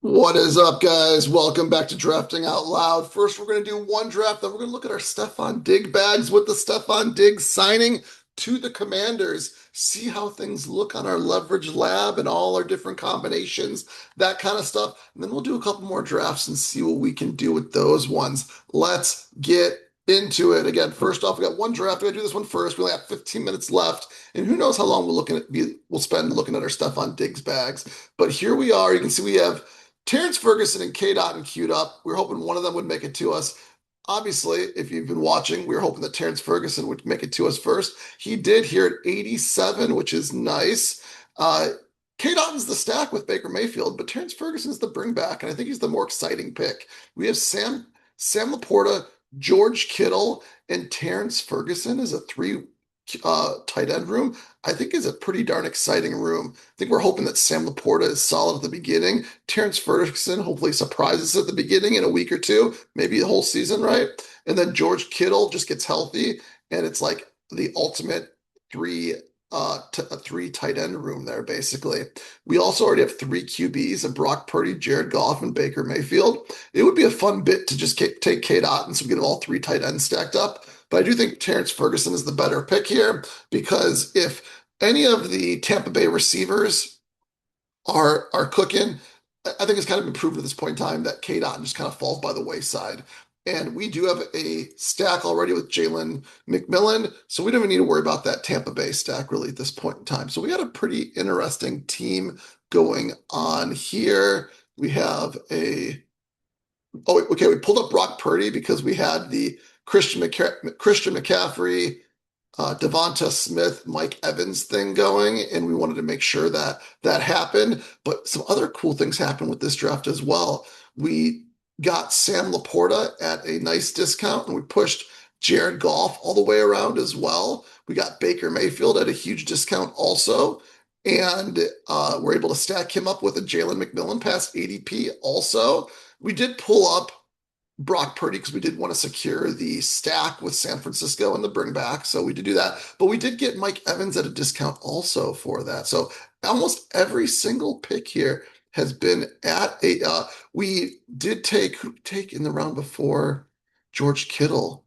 What is up, guys? Welcome back to Drafting Out Loud. First, we're going to do one draft, then we're going to look at our Stefon Diggs bags with the Stefon Diggs signing to the Commanders. See how things look on our leverage lab and all our different combinations, that kind of stuff. And then we'll do a couple more drafts and see what we can do with those ones. Let's get into it. Again, first off, we got one draft. We're going to do this one first. We only have 15 minutes left. And who knows how long we'll spend looking at our Stefon Diggs bags. But here we are. You can see we have Terrence Ferguson and K. Dot queued up. We were hoping one of them would make it to us. Obviously, if you've been watching, we were hoping that Terrence Ferguson would make it to us first. He did here at 87, which is nice. K. Dot's the stack with Baker Mayfield, but Terrence Ferguson's the bring back, and I think he's the more exciting pick. We have Sam Laporta, George Kittle, and Terrence Ferguson as a three tight end room. I think is a pretty darn exciting room. I think we're hoping that Sam Laporta is solid at the beginning. Terrence Ferguson hopefully surprises us at the beginning in a week or two, maybe the whole season, right? And then George Kittle just gets healthy, and it's like the ultimate three a three tight end room there, basically. We also already have three QBs and Brock Purdy, Jared Goff, and Baker Mayfield. It would be a fun bit to just take K Dot and so we get all three tight ends stacked up. But I do think Terrence Ferguson is the better pick here because if any of the Tampa Bay receivers are cooking, I think it's kind of been proven at this point in time that K Dot just kind of falls by the wayside. And we do have a stack already with Jalen McMillan, so we don't even need to worry about that Tampa Bay stack really at this point in time. So we got a pretty interesting team going on here. We have a Oh, okay. We pulled up Brock Purdy because we had the Christian McCaffrey, Devonta Smith, Mike Evans thing going, and we wanted to make sure that that happened. But some other cool things happened with this draft as well. We got Sam Laporta at a nice discount, and we pushed Jared Goff all the way around as well. We got Baker Mayfield at a huge discount also. And we're able to stack him up with a Jalen McMillan past ADP also. We did pull up Brock Purdy because we did want to secure the stack with San Francisco and the bring back. So we did do that. But we did get Mike Evans at a discount also for that. So almost every single pick here has been at a we did take in the round before George Kittle.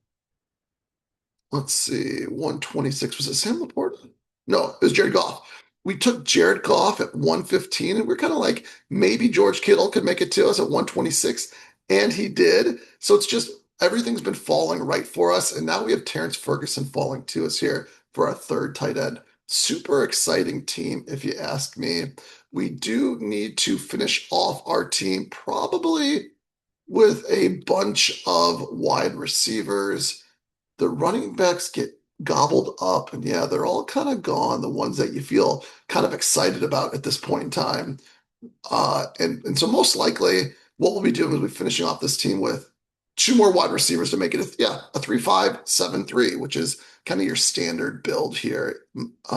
Let's see, 126. Was it Sam Laporta? No, it was Jared Goff. We took Jared Goff at 115, and we're kind of like, maybe George Kittle could make it to us at 126, and he did. So it's just everything's been falling right for us. And now we have Terrence Ferguson falling to us here for our third tight end. Super exciting team, if you ask me. We do need to finish off our team probably with a bunch of wide receivers. The running backs get gobbled up, and yeah, they're all kind of gone. The ones that you feel kind of excited about at this point in time, and so most likely, what we'll be doing is we're finishing off this team with two more wide receivers to make it a 3-5-7-3, which is kind of your standard build here.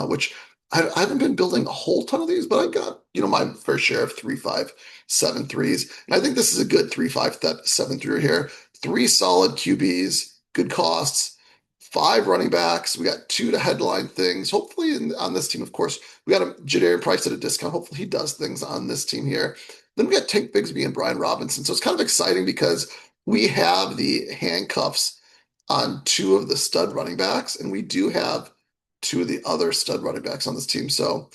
Which I haven't been building a whole ton of these, but I got my fair share of 3-5-7-3s, and I think this is a good 3-5-7-3 here. Three solid QBs, good costs, five running backs. We got two to headline things. Hopefully, on this team, of course, we got a Jadarian Price at a discount. Hopefully, he does things on this team here. Then we got Tank Bigsby and Brian Robinson. So it's kind of exciting because we have the handcuffs on two of the stud running backs, and we do have two of the other stud running backs on this team. So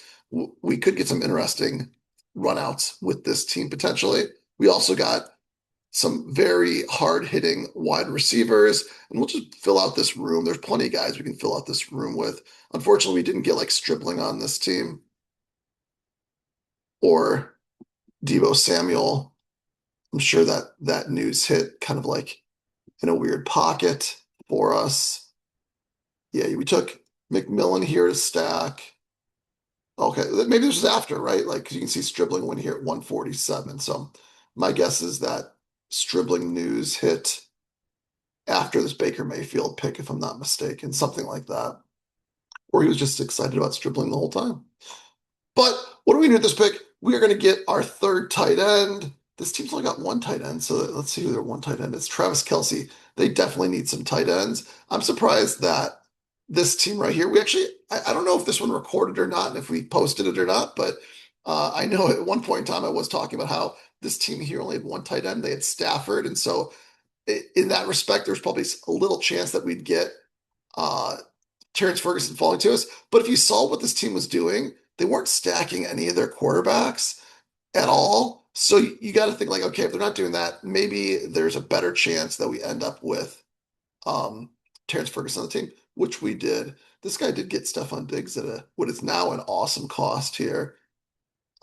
we could get some interesting runouts with this team potentially. We also got some very hard hitting wide receivers, and we'll just fill out this room. There's plenty of guys we can fill out this room with. Unfortunately, we didn't get like Stribling on this team or Deebo Samuel. I'm sure that news hit kind of like in a weird pocket for us. Yeah, we took McMillan here to stack. Okay, maybe this is after, right? Like, 'cause you can see Stribling went here at 147. So my guess is that Stribling news hit after this Baker Mayfield pick, if I'm not mistaken, something like that. Or he was just excited about Stribling the whole time. But what do we do with this pick? We are going to get our third tight end. This team's only got one tight end, so let's see who their one tight end is. Travis Kelce. They definitely need some tight ends. I'm surprised that this team right here, I don't know if this one recorded or not, and if we posted it or not, but I know at one point in time I was talking about how this team here only had one tight end. They had Stafford, and so in that respect, there's probably a little chance that we'd get uh, Terrence Ferguson falling to us. But if you saw what this team was doing, they weren't stacking any of their quarterbacks at all. So you got to think like, okay, if they're not doing that, maybe there's a better chance that we end up with um, Terrence Ferguson on the team, which we did. This guy did get Stefon Diggs at what is now an awesome cost here,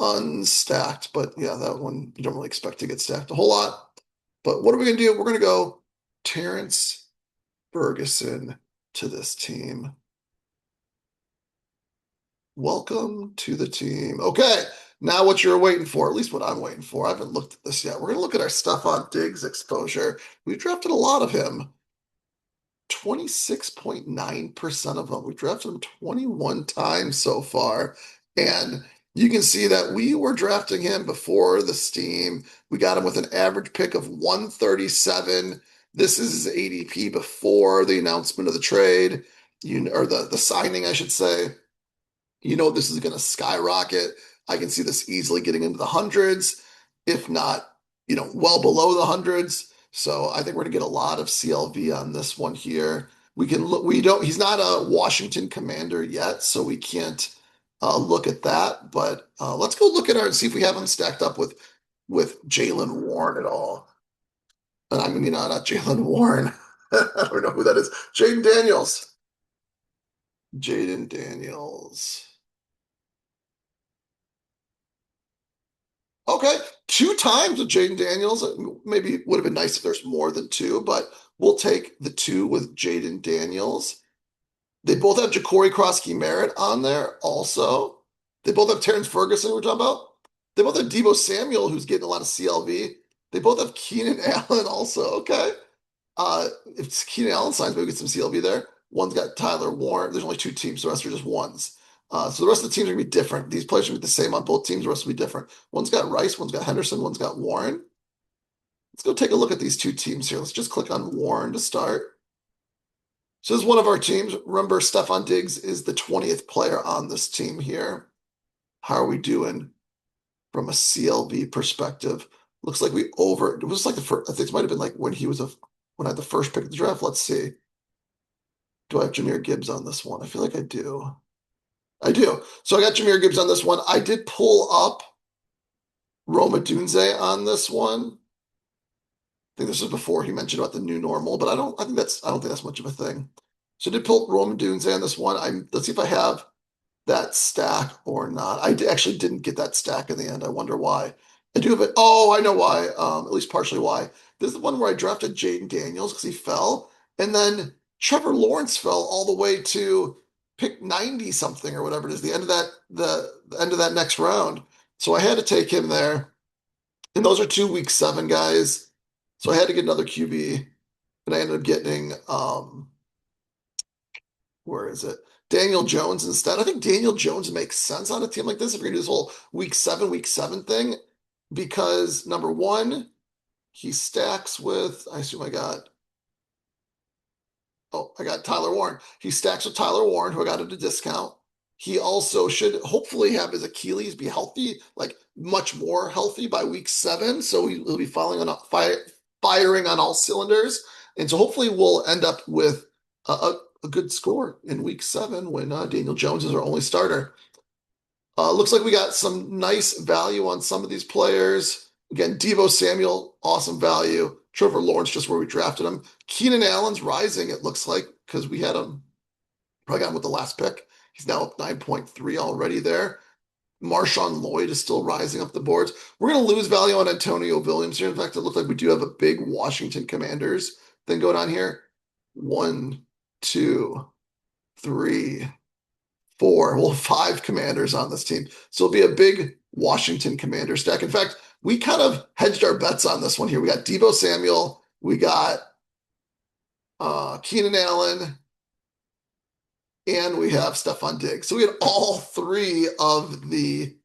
unstacked. But yeah, that one you don't really expect to get stacked a whole lot. But what are we gonna do? We're gonna go Terrence Ferguson to this team. Welcome to the team. Okay, now what you're waiting for, at least what I'm waiting for. I haven't looked at this yet. We're gonna look at our Stefon Diggs exposure. We've drafted a lot of him. 26.9% of them. We've drafted him 21 times so far. And you can see that we were drafting him before the steam. We got him with an average pick of 137. This is his ADP before the announcement of the trade, or the signing, I should say. This is going to skyrocket. I can see this easily getting into the hundreds, if not, well below the hundreds. So I think we're going to get a lot of CLV on this one here. We can look, he's not a Washington Commander yet, so we can't look at that. But let's go look at our and see if we have him stacked up with Jalen Warren at all. And I mean, not Jalen Warren. I don't know who that is. Jaden Daniels. Jaden Daniels. Okay, two times with Jaden Daniels. Maybe it would have been nice if there's more than two, but we'll take the two with Jaden Daniels. They both have Ja'Cory Cross-Merritt on there also. They both have Terrence Ferguson, we're talking about. They both have Deebo Samuel, who's getting a lot of CLV. They both have Keenan Allen also. Okay. If Keenan Allen signs, maybe we get some CLV there. One's got Tyler Warren. There's only two teams, the rest are just ones. So the rest of the teams are gonna be different. These players are gonna be the same on both teams, the rest will be different. One's got Rice, one's got Henderson, one's got Warren. Let's go take a look at these two teams here. Let's just click on Warren to start. So this is one of our teams. Remember, Stefon Diggs is the 20th player on this team here. How are we doing from a CLV perspective? Looks like it was like the first, I think it might have been like when I had the first pick of the draft. Let's see. Do I have Jahmyr Gibbs on this one? I feel like I do. I do. So I got Jahmyr Gibbs on this one. I did pull up Roma Dunze on this one. I think this was before he mentioned about the new normal, but I don't think that's much of a thing. So I did pull Roma Dunze on this one. Let's see if I have that stack or not. Actually didn't get that stack in the end. I wonder why. I do have it. Oh, I know why. At least partially why. This is the one where I drafted Jaden Daniels because he fell, and then Trevor Lawrence fell all the way to pick 90 something or whatever it is, the end of that next round. So I had to take him there. And those are two week 7 guys. So I had to get another QB, and I ended up getting where is it? Daniel Jones instead. I think Daniel Jones makes sense on a team like this if you're gonna do this whole week 7 thing, because number one, he stacks with, I got Tyler Warren. He stacks with Tyler Warren, who I got at a discount. He also should hopefully have his Achilles be healthy, like much more healthy by week 7. So he'll be firing on all cylinders. And so hopefully we'll end up with a good score in week 7 when Daniel Jones is our only starter. Looks like we got some nice value on some of these players. Again, Deebo Samuel, awesome value. Trevor Lawrence, just where we drafted him. Keenan Allen's rising, it looks like, because we had him, probably got him with the last pick. He's now up 9.3 already there. Marshawn Lloyd is still rising up the boards. We're going to lose value on Antonio Williams here. In fact, it looks like we do have a big Washington Commanders thing going on here. 1, 2, 3, 4. Well, 5 Commanders on this team. So it'll be a big Washington Commander stack. In fact, we kind of hedged our bets on this one here. We got Deebo Samuel. We got Keenan Allen. And we have Stefon Diggs. So we had all 3 of the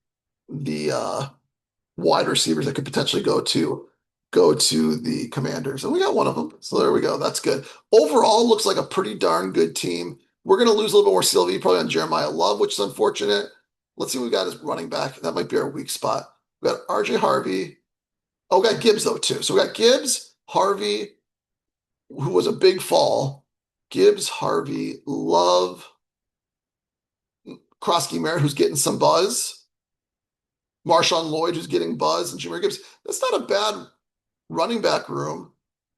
wide receivers that could potentially go to the Commanders. And we got one of them. So there we go. That's good. Overall, looks like a pretty darn good team. We're going to lose a little bit more CLV probably on Jeremiah Love, which is unfortunate. Let's see what we got as running back. That might be our weak spot. We got RJ Harvey. Oh, we got Gibbs though too. So we got Gibbs, Harvey, who was a big fall. Gibbs, Harvey, Love, Krosky Merritt, who's getting some buzz. Marshawn Lloyd, who's getting buzz, and Jameer Gibbs. That's not a bad running back room.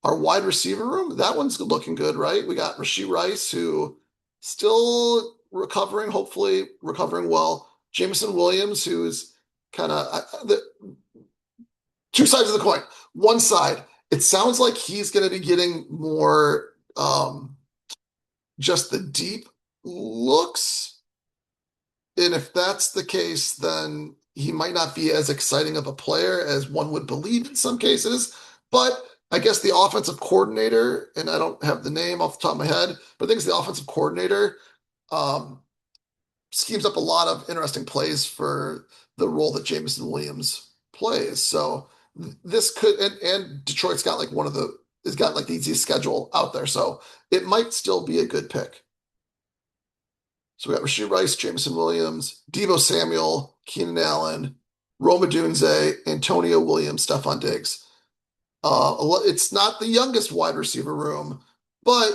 Our wide receiver room, that one's looking good, right? We got Rashee Rice, who still recovering, hopefully recovering well. Jameson Williams, who's kind of the two sides of the coin. One side, it sounds like he's going to be getting more just the deep looks. And if that's the case, then he might not be as exciting of a player as one would believe in some cases. But I guess the offensive coordinator, and I don't have the name off the top of my head, but I think it's the offensive coordinator, um, schemes up a lot of interesting plays for the role that Jameson Williams plays. So this could, and Detroit's got like one of the, has got like the easiest schedule out there. So it might still be a good pick. So we got Rashee Rice, Jameson Williams, Deebo Samuel, Keenan Allen, Roma Dunze, Antonio Williams, Stefon Diggs. It's not the youngest wide receiver room, but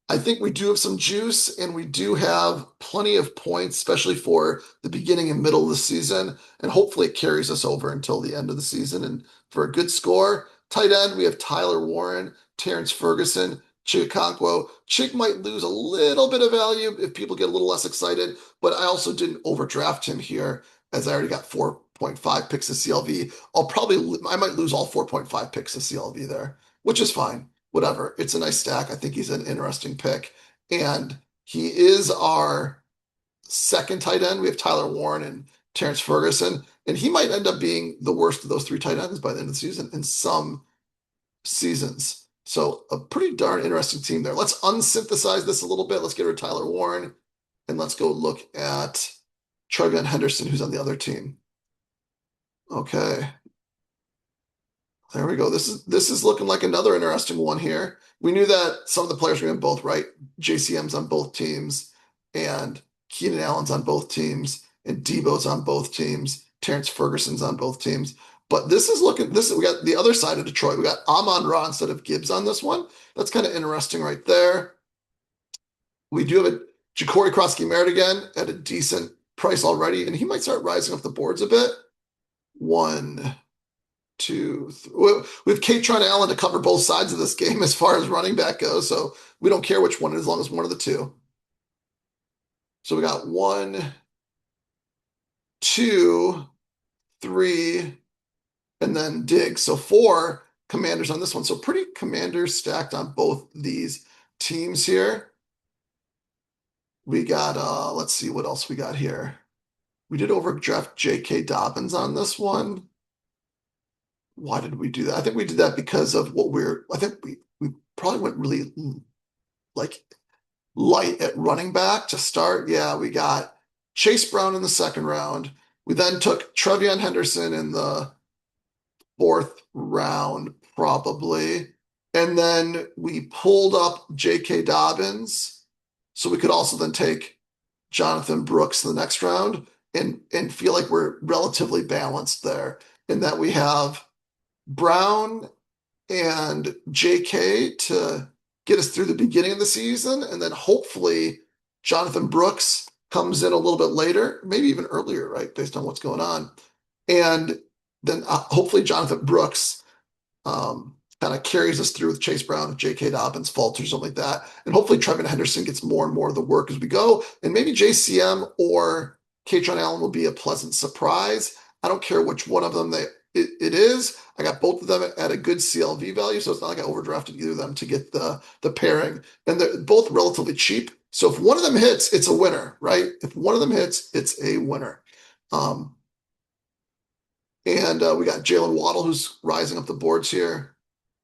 I think we do have some juice and we do have plenty of points, especially for the beginning and middle of the season. And hopefully it carries us over until the end of the season. And for a good score, tight end, we have Tyler Warren, Terrence Ferguson, Chick Chick might lose a little bit of value if people get a little less excited, but I also didn't overdraft him here as I already got 4.5 picks of CLV. I might lose all 4.5 picks of CLV there, which is fine. Whatever. It's a nice stack. I think he's an interesting pick. And he is our second tight end. We have Tyler Warren and Terrence Ferguson, and he might end up being the worst of those three tight ends by the end of the season in some seasons. So a pretty darn interesting team there. Let's unsynthesize this a little bit. Let's get rid of Tyler Warren and let's go look at Trevion Henderson, who's on the other team. Okay, there we go. This is looking like another interesting one here. We knew that some of the players were in both, right? JCM's on both teams, and Keenan Allen's on both teams, and Debo's on both teams. Terrence Ferguson's on both teams. But this is looking, this we got the other side of Detroit. We got Amon-Ra instead of Gibbs on this one. That's kind of interesting right there. We do have a Ja'Cory Krosky-Merritt again at a decent price already, and he might start rising up the boards a bit. One, two, three. We have Katron Allen to cover both sides of this game as far as running back goes, so we don't care which one as long as one of the two. So we got one, two, three, and then Diggs. So four commanders on this one. So pretty commanders stacked on both these teams here. We got let's see what else we got here. We did overdraft J.K. Dobbins on this one. Why did we do that? I think we did that because of I think we probably went really like light at running back to start. Yeah, we got Chase Brown in the second round. We then took Trevion Henderson in the fourth round, probably. And then we pulled up J.K. Dobbins. So we could also then take Jonathan Brooks in the next round and feel like we're relatively balanced there in that we have Brown and JK to get us through the beginning of the season. And then hopefully Jonathan Brooks comes in a little bit later, maybe even earlier, right? Based on what's going on. And then hopefully Jonathan Brooks kind of carries us through with Chase Brown, if J.K. Dobbins falters or something like that. And hopefully Trevion Henderson gets more and more of the work as we go. And maybe JCM or Katron Allen will be a pleasant surprise. I don't care which one of them it is. I got both of them at a good CLV value, so it's not like I overdrafted either of them to get the pairing. And they're both relatively cheap. So if one of them hits, it's a winner, right? If one of them hits, it's a winner. And we got Jalen Waddle, who's rising up the boards here.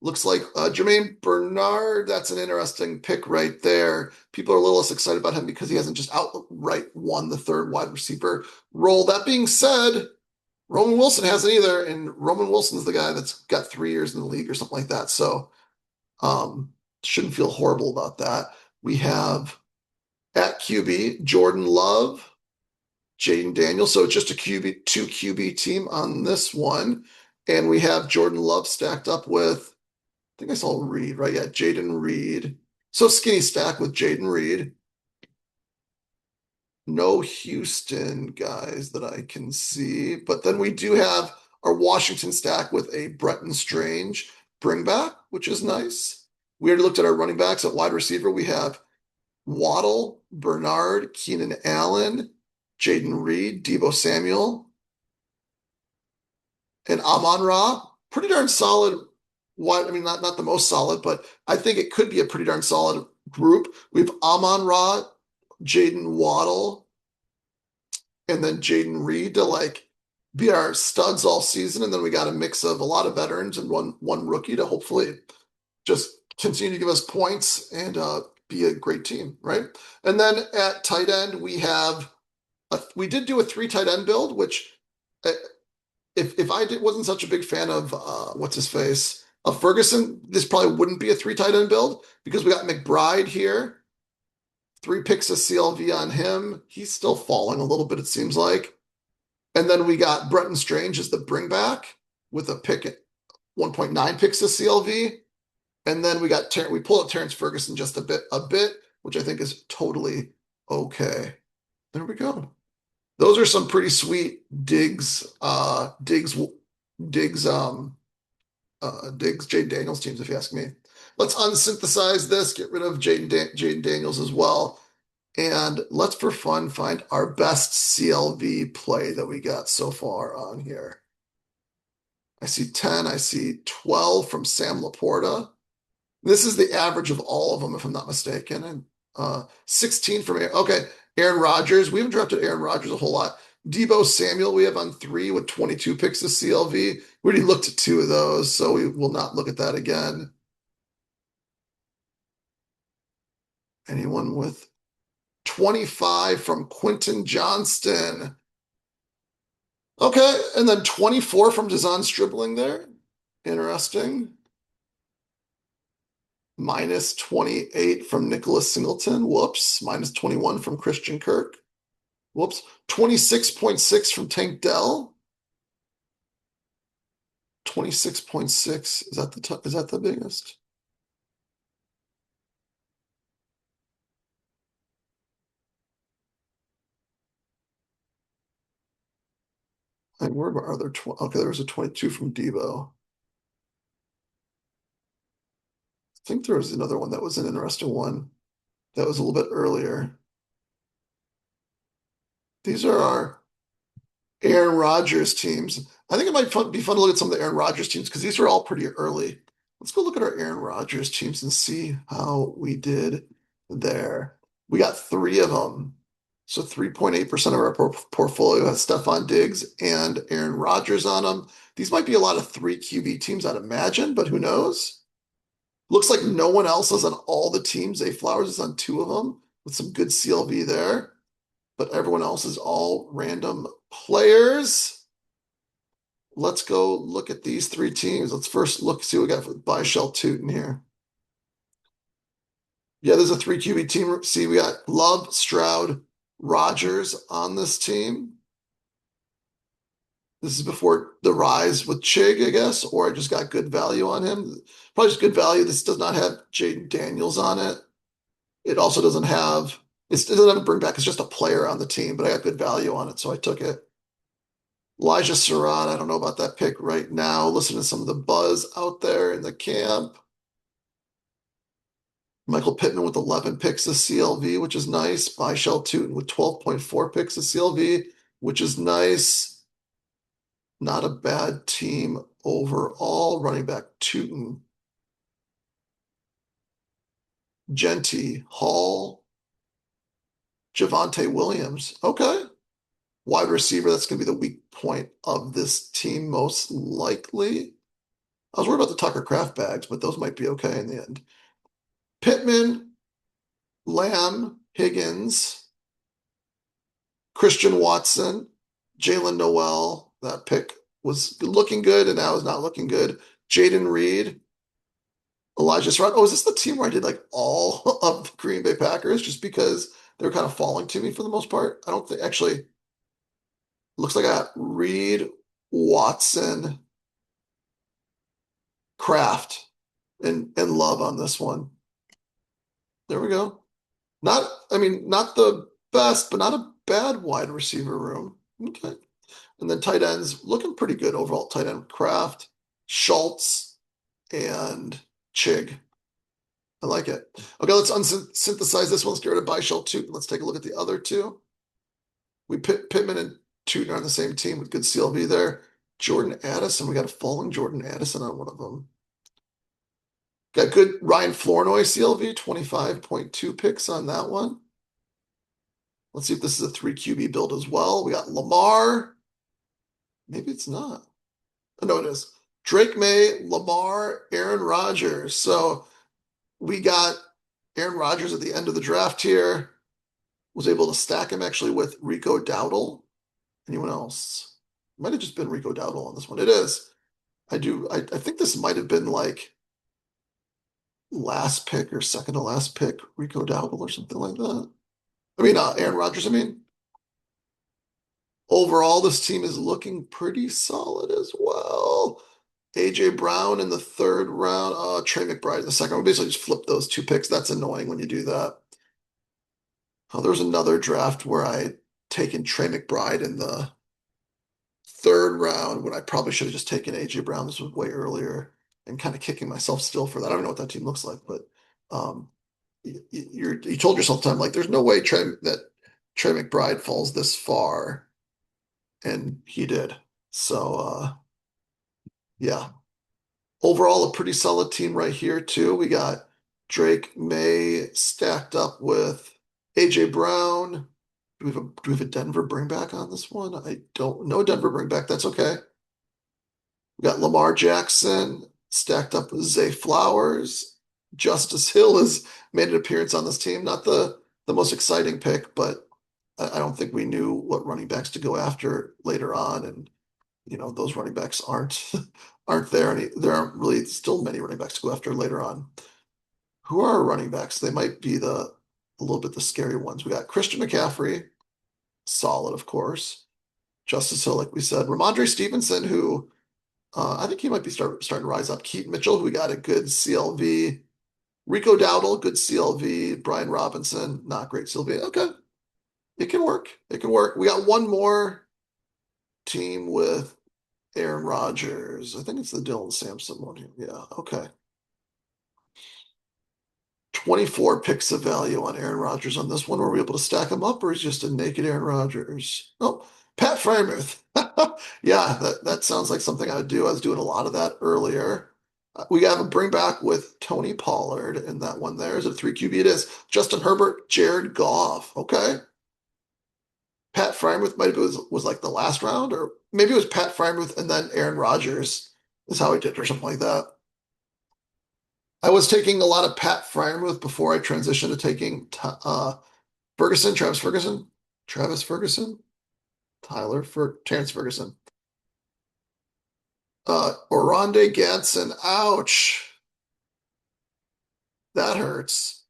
Looks like Jermaine Bernard, that's an interesting pick right there. People are a little less excited about him because he hasn't just outright won the third wide receiver role. That being said, Roman Wilson hasn't either, and Roman Wilson's the guy that's got 3 years in the league or something like that. So shouldn't feel horrible about that. We have at QB, Jordan Love. Jaden Daniels. So it's just a QB, two QB team on this one. And we have Jordan Love stacked up with, I think I saw Reed, right? Yeah, Jaden Reed. So skinny stack with Jaden Reed. No Houston guys that I can see. But then we do have our Washington stack with a Bretton Strange bring back, which is nice. We already looked at our running backs at wide receiver. We have Waddle, Bernard, Keenan Allen, Jaden Reed, Debo Samuel, and Amon Ra. Pretty darn solid. What I mean, not the most solid, but I think it could be a pretty darn solid group. We have Amon Ra, Jaden Waddle, and then Jaden Reed to like be our studs all season. And then we got a mix of a lot of veterans and one rookie to hopefully just continue to give us points and be a great team, right? And then at tight end, we did do a three tight end build, which uh, if wasn't such a big fan of what's his face of Ferguson, this probably wouldn't be a three tight end build because we got McBride here, three picks of CLV on him. He's still falling a little bit, it seems like. And then we got Bretton Strange as the bring back with a pick at 1.9 picks of CLV. And then we pulled up Terrence Ferguson just a bit, which I think is totally okay. There we go. Those are some pretty sweet Diggs, Jaden Daniels teams, if you ask me. Let's unsynthesize this, get rid of Jaden Daniels as well. And let's, for fun, find our best CLV play that we got so far on here. I see 10, I see 12 from Sam Laporta. This is the average of all of them, if I'm not mistaken. And 16 from Aaron Rodgers. We haven't drafted Aaron Rodgers a whole lot. Debo Samuel, we have on 3 with 22 picks of CLV. We already looked at 2 of those, so we will not look at that again. Anyone with 25 from Quentin Johnston. Okay, and then 24 from Dazon Stribling there. Interesting. Minus 28 from Nicholas Singleton. Whoops. Minus 21 from Christian Kirk. Whoops. 26.6 from Tank Dell. 26.6. Is that the biggest? And where are other okay, there was a 22 from Debo. I think there was another one that was an interesting one that was a little bit earlier. These are our Aaron Rodgers teams. I think it might be fun to look at some of the Aaron Rodgers teams because these are all pretty early. Let's go look at our Aaron Rodgers teams and see how we did there. We got 3 of them. So 3.8% of our portfolio has Stefon Diggs and Aaron Rodgers on them. These might be a lot of 3 QB teams, I'd imagine, but who knows? Looks like no one else is on all the teams. A Flowers is on 2 of them with some good CLV there, but everyone else is all random players. Let's go look at these 3 teams. Let's first see what we got for Buy Shell Tootin here. Yeah, there's a 3 QB team. See, we got Love, Stroud, Rodgers on this team. This is before the rise with Chig, I guess, or I just got good value on him. Probably just good value. This does not have Jaden Daniels on it. It also it doesn't have a bring back. It's just a player on the team, but I got good value on it, so I took it. Elijah Surratt, I don't know about that pick right now. Listen to some of the buzz out there in the camp. Michael Pittman with 11 picks of CLV, which is nice. Buy Shell Tootin with 12.4 picks of CLV, which is nice. Not a bad team overall. Running back Tootin. Genty, Hall, Javonte Williams. Okay. Wide receiver, that's going to be the weak point of this team, most likely. I was worried about the Tucker Craft bags, but those might be okay in the end. Pittman, Lamb, Higgins, Christian Watson, Jalen Noel. That pick was looking good, and now is not looking good. Jaden Reed, Elijah Surratt. Oh, is this the team where I did like all of the Green Bay Packers just because they were kind of falling to me for the most part? I don't think actually. Looks like I got Reed, Watson, Kraft, and Love on this one. There we go. Not, I mean, not the best, but not a bad wide receiver room. Okay. And then tight ends looking pretty good overall. Tight end Kraft, Schultz, and Chig. I like it. Okay, let's unsynthesize this one. Let's get rid of Beischel too. Let's take a look at the other two. We put Pittman and Tootin on the same team with good CLV there. Jordan Addison, we got a falling Jordan Addison on one of them. Got good Ryan Flournoy CLV, 25.2 picks on that one. Let's see if this is a 3 QB build as well. We got Lamar. Maybe it's not. Oh, no, it is. Drake May, Lamar, Aaron Rodgers. So we got Aaron Rodgers at the end of the draft here. Was able to stack him actually with Rico Dowdle. Anyone else? Might have just been Rico Dowdle on this one. It is. I think this might have been like last pick or second to last pick, Rico Dowdle or something like that. I mean, Aaron Rodgers, I mean. Overall, this team is looking pretty solid as well. AJ Brown in the third round, Trey McBride in the second. We basically just flip those two picks. That's annoying when you do that. Oh, there was another draft where I had taken Trey McBride in the third round when I probably should have just taken AJ Brown. This was way earlier and kind of kicking myself still for that. I don't know what that team looks like, but you told yourself time like there's no way Trey McBride falls this far, and he did. So yeah. Overall, a pretty solid team right here, too. We got Drake May stacked up with AJ Brown. Do we have a Denver bringback on this one? I don't know. Denver bringback. That's okay. We got Lamar Jackson stacked up with Zay Flowers. Justice Hill has made an appearance on this team. Not the most exciting pick, but I don't think we knew what running backs to go after later on. And those running backs aren't there any. There aren't really still many running backs to go after later on. Who are our running backs? They might be a little bit the scary ones. We got Christian McCaffrey, solid, of course. Justice Hill, like we said. Ramondre Stevenson, who I think he might be starting to rise up. Keaton Mitchell, who we got a good CLV. Rico Dowdle, good CLV. Brian Robinson, not great CLV. Okay, it can work. It can work. We got one more team with Aaron Rodgers. I think it's the Dylan Sampson one here. Yeah, okay. 24 picks of value on Aaron Rodgers on this one. Were we able to stack him up, or is just a naked Aaron Rodgers? Oh, Pat Freiermuth. Yeah, that sounds like something I would do. I was doing a lot of that earlier. We have a bring back with Tony Pollard in that one there. Is it 3 QB? It is. Justin Herbert, Jared Goff. Okay. Pat Freiermuth maybe was like the last round, or maybe it was Pat Freiermuth and then Aaron Rodgers is how he did, or something like that. I was taking a lot of Pat Freiermuth before I transitioned to taking Travis Ferguson, Terrence Ferguson, Oronde Gadsden. Ouch, that hurts.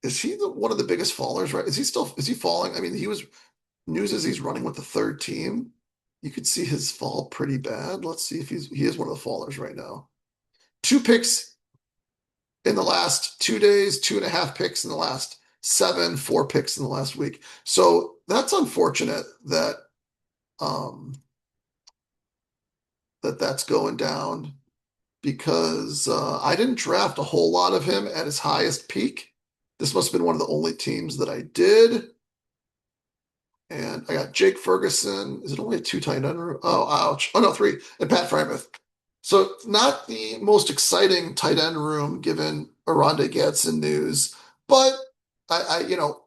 Is he one of the biggest fallers? Right? Is he falling? I mean, he was news is he's running with the third team. You could see his fall pretty bad. Let's see if he is one of the fallers right now. 2 picks in the last 2 days, 2.5 picks in the last 7, 4 picks in the last week. So that's unfortunate um, that's going down because I didn't draft a whole lot of him at his highest peak. This must have been one of the only teams that I did. And I got Jake Ferguson. Is it only a 2 tight end? Oh, ouch. Oh, no, 3. And Pat Freiermuth. So not the most exciting tight end room given Oronde Gadsden news, but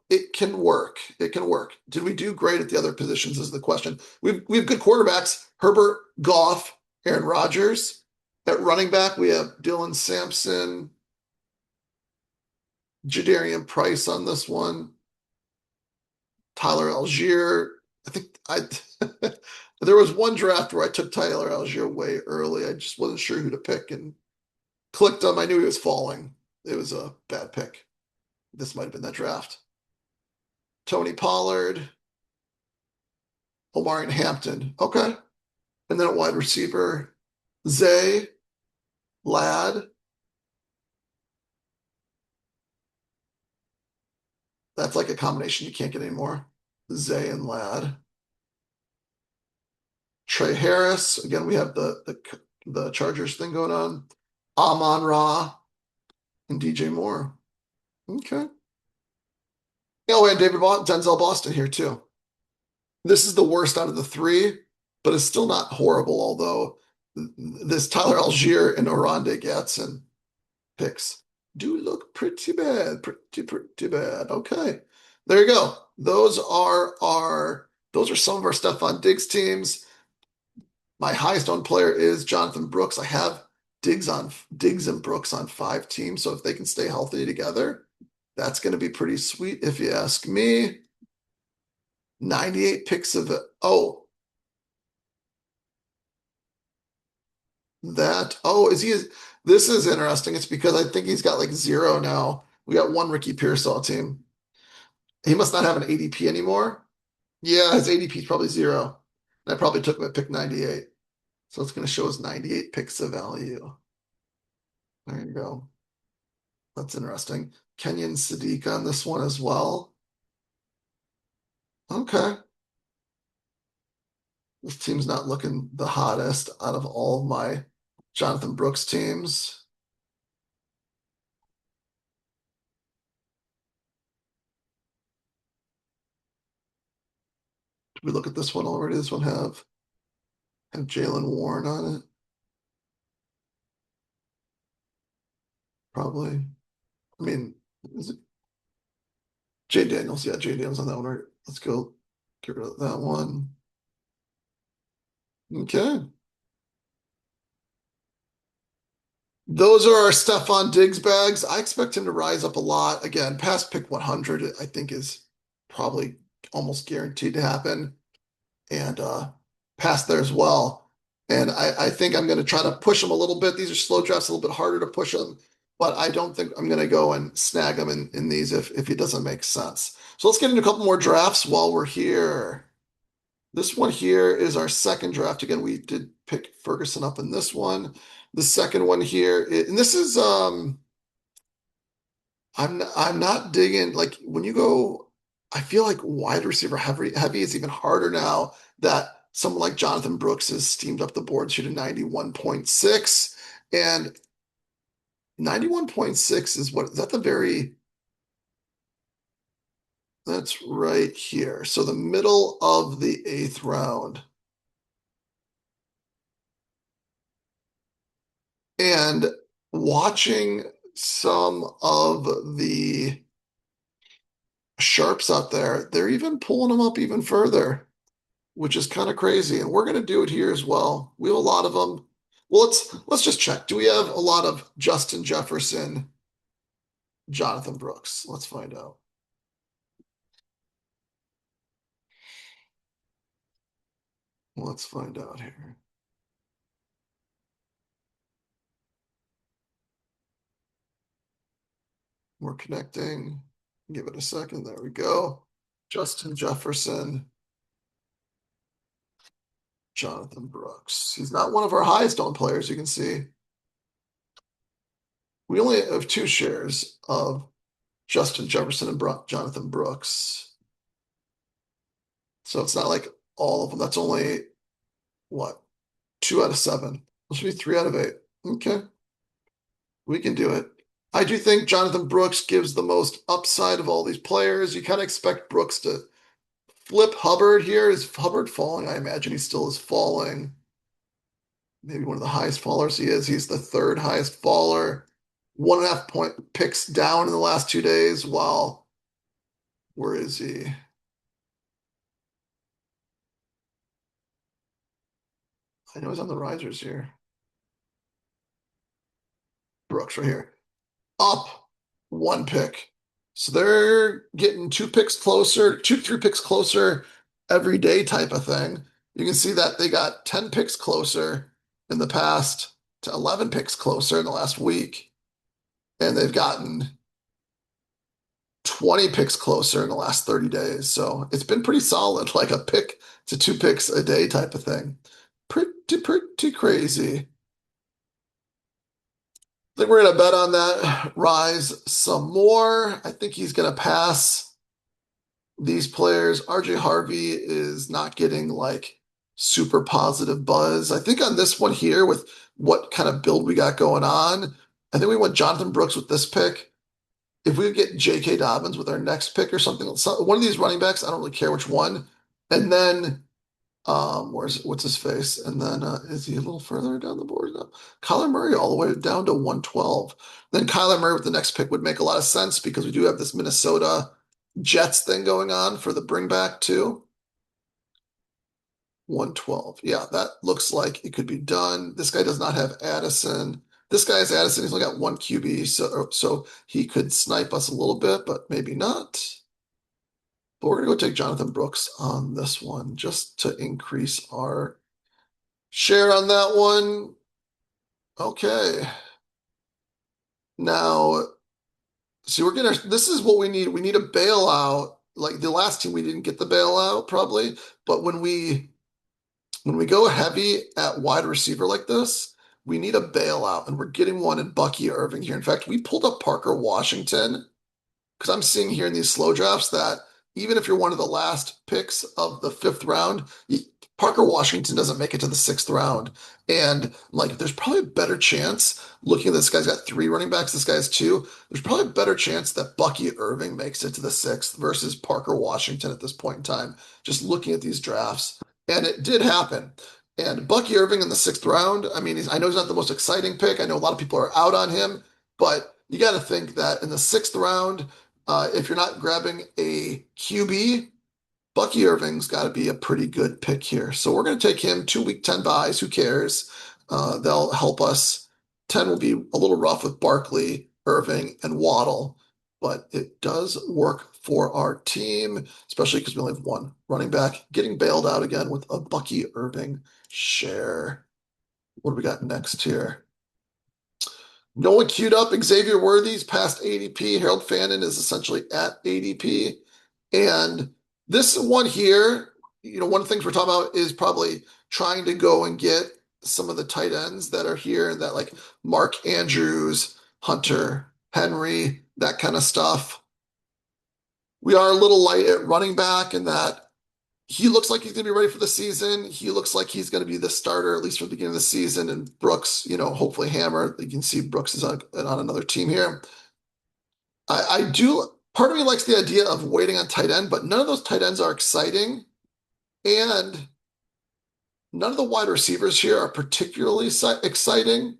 it can work. It can work. Did we do great at the other positions is the question. We have good quarterbacks, Herbert, Goff, Aaron Rodgers. At running back, we have Dylan Sampson, Jadarian Price on this one, Tyler Algier. I think there was one draft where I took Tyler Algier way early. I just wasn't sure who to pick and clicked him. I knew he was falling. It was a bad pick. This might have been that draft. Tony Pollard. Omari and Hampton. Okay. And then a wide receiver, Zay, Ladd. That's like a combination you can't get anymore. Zay and Ladd. Trey Harris. Again, we have the Chargers thing going on. Amon Ra and DJ Moore. Okay. Oh, and Denzel Boston here too. This is the worst out of the three, but it's still not horrible, although this Tyler Algier and Oronde Gadsden picks do look pretty bad. Pretty bad. Okay. There you go. Those are some of our Stefon Diggs teams. My highest owned player is Jonathan Brooks. I have Diggs and Brooks on 5 teams, so if they can stay healthy together, that's going to be pretty sweet if you ask me. 98 picks of it. Oh, is he? This is interesting. It's because I think he's got like 0 now. We got one Ricky Pearsall team. He must not have an ADP anymore. Yeah, his ADP is probably 0. And I probably took him at pick 98. So it's going to show us 98 picks of value. There you go. That's interesting. Kenyon Sadiq on this one as well. Okay. This team's not looking the hottest out of all of my Jonathan Brooks teams. Did we look at this one already? This one have Jalen Warren on it? Probably. I mean, is it Jay Daniels? Yeah, Jay Daniels on that one, right? Let's go get rid of that one. Okay. Those are our Stefon Diggs bags. I expect him to rise up a lot. Again, past pick 100, I think is probably almost guaranteed to happen. And past there as well. And I think I'm going to try to push him a little bit. These are slow drafts, a little bit harder to push him, but I don't think I'm going to go and snag him in these if it doesn't make sense. So let's get into a couple more drafts while we're here. This one here is our second draft. Again, we did pick Ferguson up in this one. The second one here, and this is I'm not digging like when you go. I feel like wide receiver heavy is even harder now that someone like Jonathan Brooks has steamed up the board to 91.6, and 91.6 is what is that the very that's right here. So the middle of the 8th round. And watching some of the sharps out there, they're even pulling them up even further, which is kind of crazy. And we're going to do it here as well. We have a lot of them. Well, let's just check. Do we have a lot of Justin Jefferson, Jonathan Brooks? Let's find out. Let's find out here. We're connecting. Give it a second. There we go. Justin Jefferson, Jonathan Brooks. He's not one of our highest owned players, you can see. We only have 2 shares of Justin Jefferson and Jonathan Brooks. So it's not like all of them. That's only what? 2 out of 7. This should be 3 out of 8. Okay. We can do it. I do think Jonathan Brooks gives the most upside of all these players. You kind of expect Brooks to flip Hubbard here. Is Hubbard falling? I imagine he still is falling. Maybe one of the highest fallers he is. He's the 3rd highest faller. 1.5 point picks down in the last 2 days. While where is he? I know he's on the risers here. Brooks right here. Up 1 pick. So they're getting 2 picks closer, 3 picks closer every day type of thing. You can see that they got 10 picks closer in the past to 11 picks closer in the last week. And they've gotten 20 picks closer in the last 30 days. So it's been pretty solid, like a pick to 2 picks a day type of thing. Pretty crazy. I think we're gonna bet on that rise some more. I think he's gonna pass these players. RJ Harvey is not getting like super positive buzz. I think on this one here, with what kind of build we got going on, I think we went Jonathan Brooks with this pick. If we get J.K. Dobbins with our next pick or something, one of these running backs, I don't really care which one. And then what's his face? And then is he a little further down the board now? Kyler Murray all the way down to 112. Then Kyler Murray with the next pick would make a lot of sense because we do have this Minnesota Jets thing going on for the bring back too. 112. Yeah, that looks like it could be done. This guy does not have Addison. This guy has Addison. He's only got one QB, so he could snipe us a little bit, but maybe not. But we're gonna go take Jonathan Brooks on this one just to increase our share on that one. Okay. Now, see, this is what we need. We need a bailout. Like the last team, we didn't get the bailout probably, but when we go heavy at wide receiver like this, we need a bailout, and we're getting one in Bucky Irving here. In fact, we pulled up Parker Washington because I'm seeing here in these slow drafts that even if you're one of the last picks of the fifth round, Parker Washington doesn't make it to the sixth round. And like, there's probably a better chance, looking at this guy's got 3 running backs, this guy has 2. There's probably a better chance that Bucky Irving makes it to the sixth versus Parker Washington at this point in time, just looking at these drafts. And it did happen. And Bucky Irving in the sixth round, I mean, I know he's not the most exciting pick. I know a lot of people are out on him, but you got to think that in the sixth round, if you're not grabbing a QB, Bucky Irving's got to be a pretty good pick here. So we're going to take him 2 week 10 buys. Who cares? They'll help us. 10 will be a little rough with Barkley, Irving, and Waddle, but it does work for our team, especially because we only have one running back getting bailed out again with a Bucky Irving share. What do we got next here? No one queued up. Xavier Worthy's past ADP. Harold Fannin is essentially at ADP. And this one here, one of the things we're talking about is probably trying to go and get some of the tight ends that are here, and that like Mark Andrews, Hunter, Henry, that kind of stuff. We are a little light at running back in that he looks like he's going to be ready for the season. He looks like he's going to be the starter, at least for the beginning of the season. And Brooks, hopefully hammer. You can see Brooks is on another team here. I do, part of me likes the idea of waiting on tight end, but none of those tight ends are exciting. And none of the wide receivers here are particularly exciting.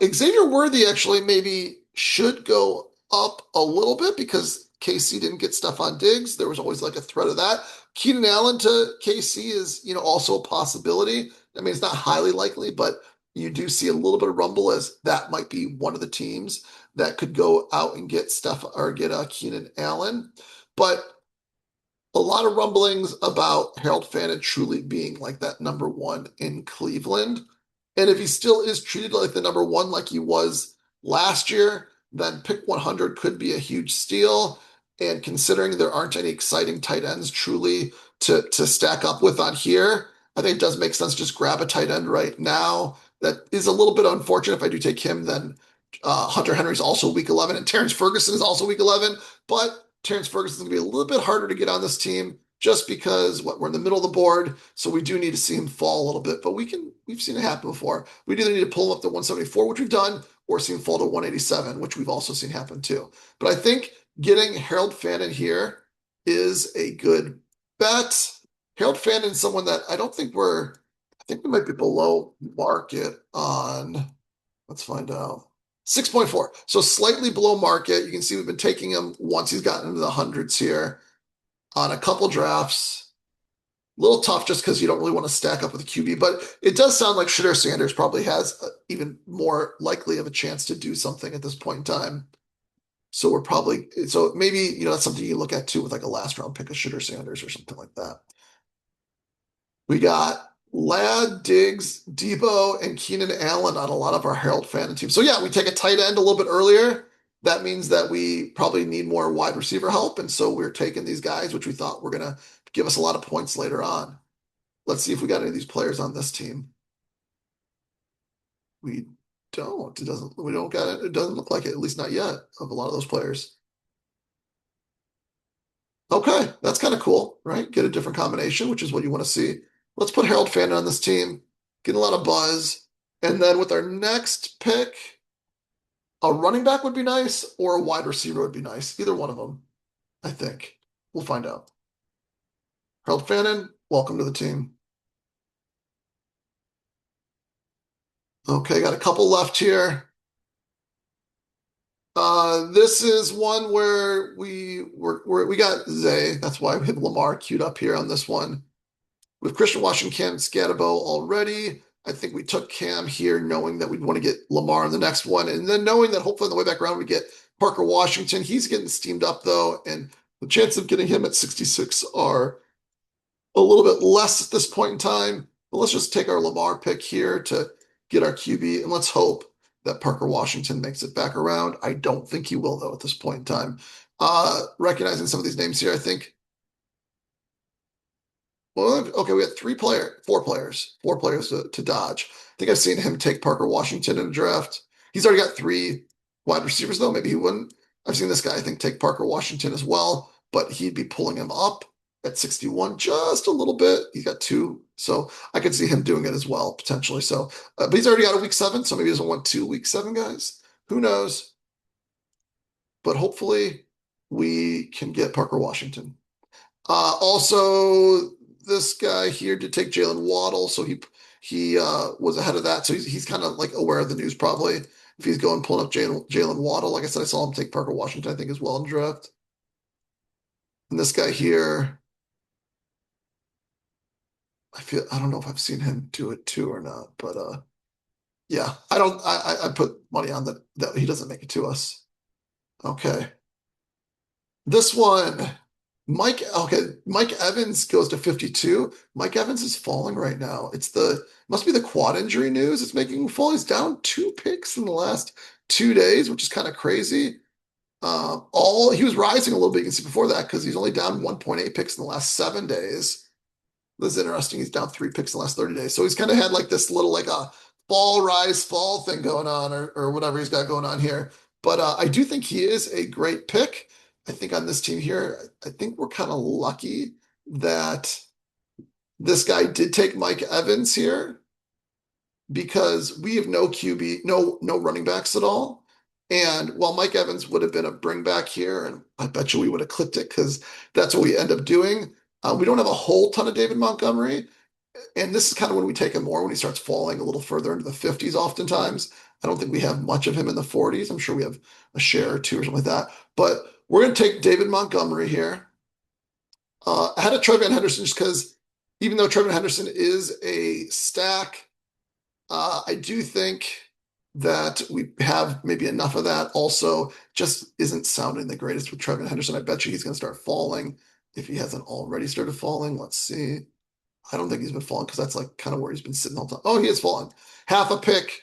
Xavier Worthy actually maybe should go up a little bit because KC didn't get Stefon Diggs. There was always like a threat of that. Keenan Allen to KC is, also a possibility. I mean, it's not highly likely, but you do see a little bit of rumble as that might be one of the teams that could go out and get Keenan Allen. But a lot of rumblings about Harold Fannin truly being like that number one in Cleveland. And if he still is treated like the number one like he was last year, then pick 100 could be a huge steal. And considering there aren't any exciting tight ends truly to stack up with on here, I think it does make sense to just grab a tight end right now. That is a little bit unfortunate. If I do take him, then Hunter Henry's also week 11, and Terrence Ferguson is also week 11. But Terrence Ferguson is going to be a little bit harder to get on this team just because we're in the middle of the board, so we do need to see him fall a little bit. But we've seen it happen before. We either need to pull him up to 174, which we've done, or see him fall to 187, which we've also seen happen too. But I think getting Harold Fannin here is a good bet. Harold Fannin is someone that I think we might be below market on, let's find out. 6.4. So slightly below market. You can see we've been taking him once he's gotten into the hundreds here on a couple drafts. A little tough just because you don't really want to stack up with a QB, but it does sound like Shedeur Sanders probably has even more likely of a chance to do something at this point in time. So maybe, that's something you look at too with like a last round pick of Shedeur Sanders or something like that. We got Ladd, Diggs, Debo, and Keenan Allen on a lot of our Harold Fannin teams. So yeah, we take a tight end a little bit earlier. That means that we probably need more wide receiver help. And so we're taking these guys, which we thought were going to give us a lot of points later on. Let's see if we got any of these players on this team. We don't. It doesn't, we don't got it. It doesn't look like it, at least not yet, of a lot of those players. Okay, that's kind of cool, right? Get a different combination, which is what you want to see. Let's put Harold Fannin on this team, get a lot of buzz. And then with our next pick, a running back would be nice, or a wide receiver would be nice. Either one of them, I think. We'll find out. Harold Fannin, welcome to the team. Okay, got a couple left here. This is one where we got Zay. That's why we have Lamar queued up here on this one. With Christian Washington and Scatabo already, I think we took Cam here knowing that we'd want to get Lamar in the next one, and then knowing that hopefully on the way back around we get Parker Washington. He's getting steamed up though, and the chances of getting him at 66 are a little bit less at this point in time. But let's just take our Lamar pick here to get our QB, and let's hope that Parker Washington makes it back around. I don't think he will though at this point in time. Recognizing some of these names here, I think. Well, okay, we had four players to dodge. I think I've seen him take Parker Washington in a draft. He's already got three wide receivers though. Maybe he wouldn't. I've seen this guy, I think, take Parker Washington as well, but he'd be pulling him up at 61 just a little bit. He's got two, so I could see him doing it as well potentially. So, but he's already got a week 7, so maybe he doesn't want two week 7 guys. Who knows? But hopefully we can get Parker Washington. Also, this guy here did take Jalen Waddle, so he was ahead of that. So he's kind of like aware of the news probably. If he's going pulling up Jalen Waddle, like I said, I saw him take Parker Washington, I think, as well in draft. And this guy here, I don't know if I've seen him do it too or not, but yeah, I put money on that he doesn't make it to us. Okay. This one, Mike Evans goes to 52. Mike Evans is falling right now. Must be the quad injury news. It's making him fall. He's down 2 picks in the last 2 days, which is kind of crazy. All he was rising a little bit. You can see before that because he's only down 1.8 picks in the last 7 days. This is interesting. He's down 3 picks in the last 30 days. So he's kind of had like this little like a fall, rise, fall thing going on or whatever he's got going on here. But I do think he is a great pick. I think on this team here, I think we're kind of lucky that this guy did take Mike Evans here because we have no QB, no running backs at all. And while Mike Evans would have been a bring back here, and I bet you we would have clipped it because that's what we end up doing. We don't have a whole ton of David Montgomery, and this is kind of when we take him more when he starts falling a little further into the 50s oftentimes. I don't think we have much of him in the 40s. I'm sure we have a share or two or something like that. But we're going to take David Montgomery here. I had a Trevion Henderson just because even though Trevion Henderson is a stack, I do think that we have maybe enough of that. Also, just isn't sounding the greatest with Trevion Henderson. I bet you he's going to start falling if he hasn't already started falling. Let's see. I don't think he's been falling because that's like kind of where he's been sitting all the time. Oh, he is falling. Half a pick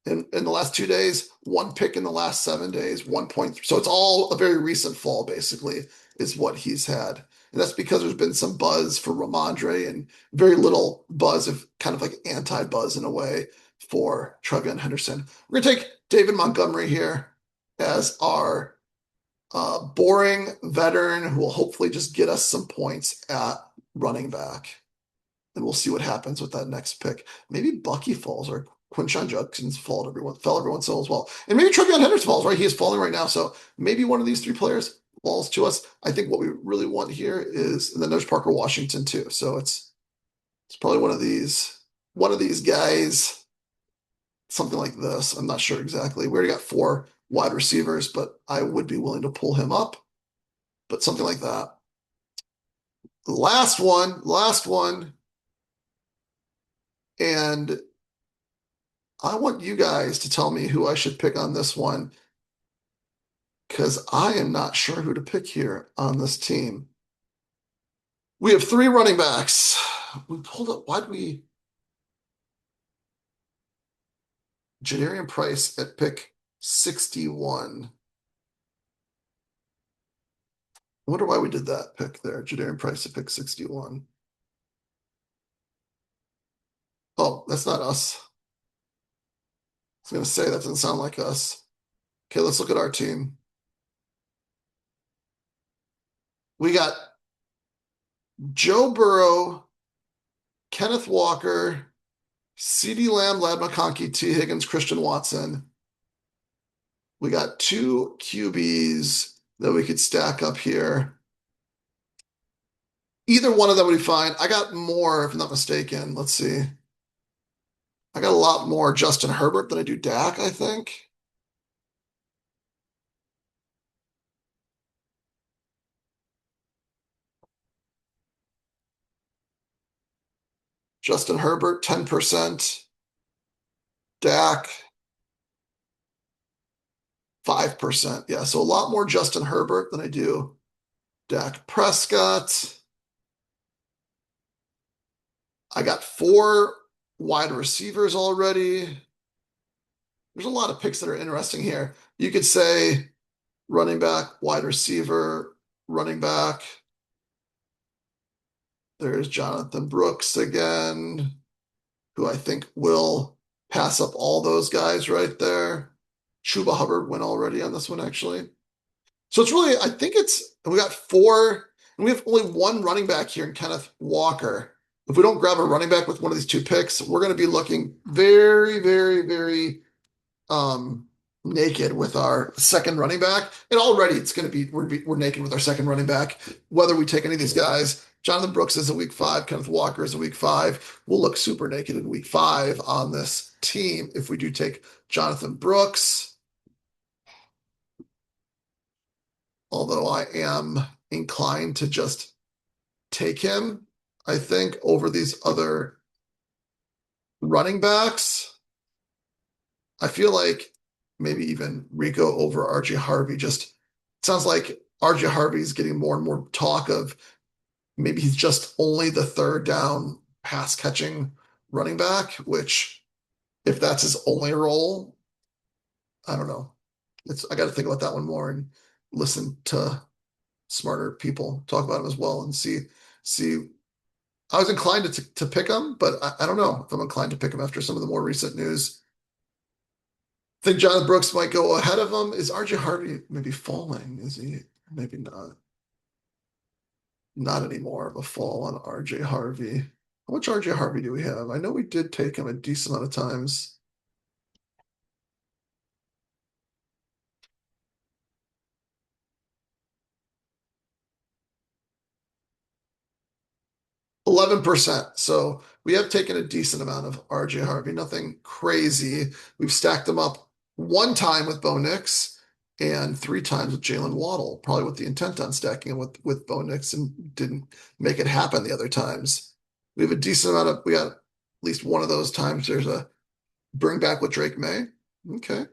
in the last 2 days, 1 pick in the last 7 days, 1 point. So it's all a very recent fall, basically, is what he's had. And that's because there's been some buzz for Ramondre and very little buzz of kind of like anti-buzz in a way for Trevion Henderson. We're going to take David Montgomery here as our boring veteran who will hopefully just get us some points at running back. And we'll see what happens with that next pick. Maybe Bucky falls or Quinshon Judson's fell every once in a while as well. And maybe Trevion Henderson falls, right? He is falling right now. So maybe one of these three players falls to us. I think what we really want here is, and then there's Parker Washington too. So it's probably one of these guys, something like this. I'm not sure exactly. We already got 4 wide receivers, but I would be willing to pull him up. But something like that. Last one. And I want you guys to tell me who I should pick on this one because I am not sure who to pick here on this team. We have 3 running backs. We pulled up, why'd we? Janarian Price at pick 61. I wonder why we did that pick there. Jadarian Price to pick 61. Oh, that's not us. I was gonna say that doesn't sound like us. Okay, let's look at our team. We got Joe Burrow, Kenneth Walker, CeeDee Lamb, Lad McConkey, T. Higgins, Christian Watson. We got two QBs that we could stack up here. Either one of them would be fine. I got more, if I'm not mistaken. Let's see. I got a lot more Justin Herbert than I do Dak, I think. Justin Herbert, 10%. Dak, 5%. Yeah, so a lot more Justin Herbert than I do Dak Prescott. I got four wide receivers already. There's a lot of picks that are interesting here. You could say running back, wide receiver, running back. There's Jonathan Brooks again, who I think will pass up all those guys right there. Chuba Hubbard went already on this one, actually. So it's really, I think we got four, and we have only one running back here in Kenneth Walker. If we don't grab a running back with one of these two picks, we're going to be looking very, very, very um, naked with our second running back. And already it's going to be we're naked with our second running back. Whether we take any of these guys, Jonathan Brooks is a week 5, Kenneth Walker is a week 5. We'll look super naked in week 5 on this team if we do take Jonathan Brooks. Although I am inclined to just take him, I think, over these other running backs. I feel like maybe even Rico over RJ Harvey. Just sounds like RJ Harvey is getting more and more talk of maybe he's just only the third down pass catching running back, which if that's his only role, I don't know. I got to think about that one more and listen to smarter people talk about him as well and see. I was inclined to pick him, but I don't know if I'm inclined to pick him after some of the more recent news. Think Jonathan Brooks might go ahead of him. Is RJ Harvey maybe falling? Is he? Maybe not. Not anymore of a fall on RJ Harvey. How much RJ Harvey do we have? I know we did take him a decent amount of times. 11%. So we have taken a decent amount of RJ Harvey. Nothing crazy. We've stacked them up one time with Bo Nix and three times with Jalen Waddle, probably with the intent on stacking him with Bo Nix and didn't make it happen the other times. We have a decent amount of, we got at least one of those times. There's a bring back with Drake May. Okay.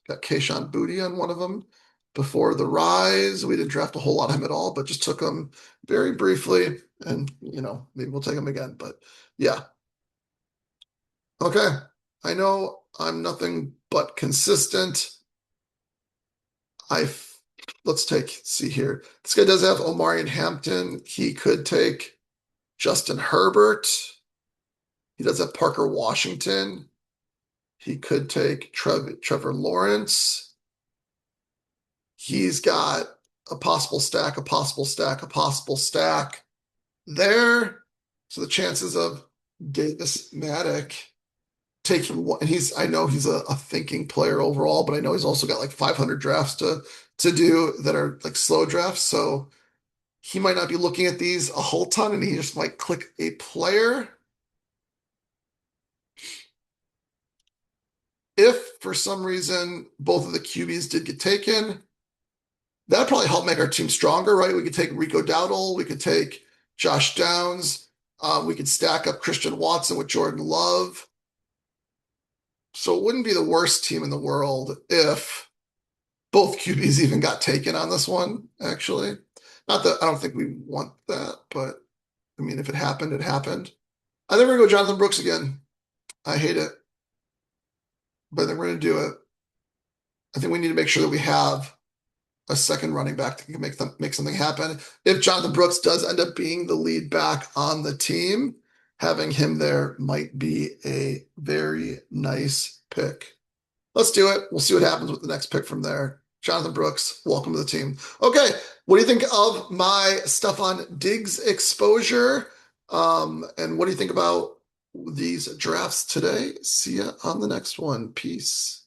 Got Kayshon Boutte on one of them. Before the rise, we didn't draft a whole lot of him at all, but just took him very briefly. And, maybe we'll take him again. But yeah. Okay. I know I'm nothing but consistent. I let's see here. This guy does have Omarion Hampton. He could take Justin Herbert. He does have Parker Washington. He could take Trevor Lawrence. He's got a possible stack, a possible stack, a possible stack there. So the chances of Davis Maddock taking one, and I know he's a thinking player overall, but I know he's also got like 500 drafts to do that are like slow drafts. So he might not be looking at these a whole ton, and he just might click a player. If for some reason both of the QBs did get taken, that'd probably help make our team stronger, right? We could take Rico Dowdle, we could take Josh Downs, we could stack up Christian Watson with Jordan Love. So it wouldn't be the worst team in the world if both QBs even got taken on this one, actually. Not that I don't think we want that, but I mean, if it happened, it happened. I think we're going to go Jonathan Brooks again. I hate it, but I think we're going to do it. I think we need to make sure that we have a second running back that can make something happen. If Jonathan Brooks does end up being the lead back on the team, having him there might be a very nice pick. Let's do it. We'll see what happens with the next pick from there. Jonathan Brooks, welcome to the team. Okay, what do you think of my Stefon Diggs exposure? And what do you think about these drafts today? See ya on the next one. Peace.